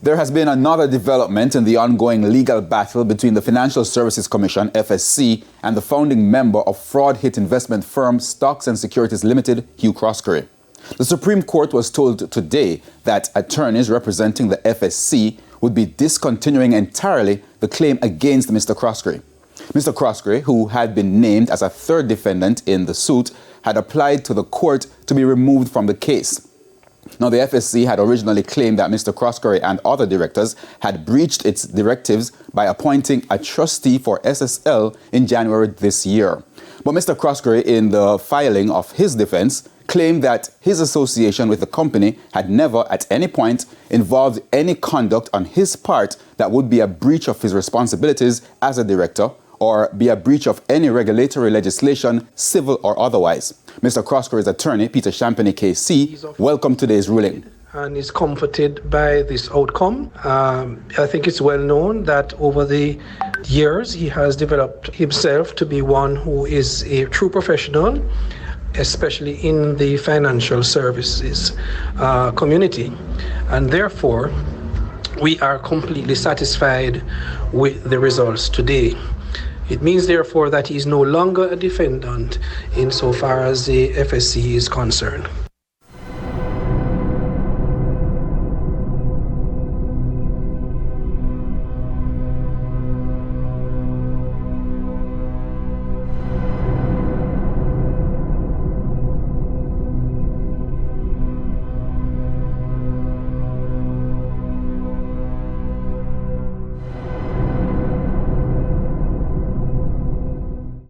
There has been another development in the ongoing legal battle between the Financial Services Commission, FSC, and the founding member of fraud-hit investment firm Stocks and Securities Limited, Hugh Croskery. The Supreme Court was told today that attorneys representing the FSC would be discontinuing entirely the claim against Mr. Croskery. Mr. Croskery, who had been named as a third defendant in the suit, had applied to the court to be removed from the case. Now, the FSC had originally claimed that Mr. Croskery and other directors had breached its directives by appointing a trustee for SSL in January this year. But Mr. Croskery, in the filing of his defense, claimed that his association with the company had never at any point involved any conduct on his part that would be a breach of his responsibilities as a director or be a breach of any regulatory legislation, civil or otherwise. Mr. Croskery's attorney, Peter Champagny KC, welcomed today's ruling. And is comforted by this outcome. I think it's well known that over the years he has developed himself to be one who is a true professional, especially in the financial services community. And therefore, we are completely satisfied with the results today. It means, therefore, that he is no longer a defendant insofar as the FSC is concerned.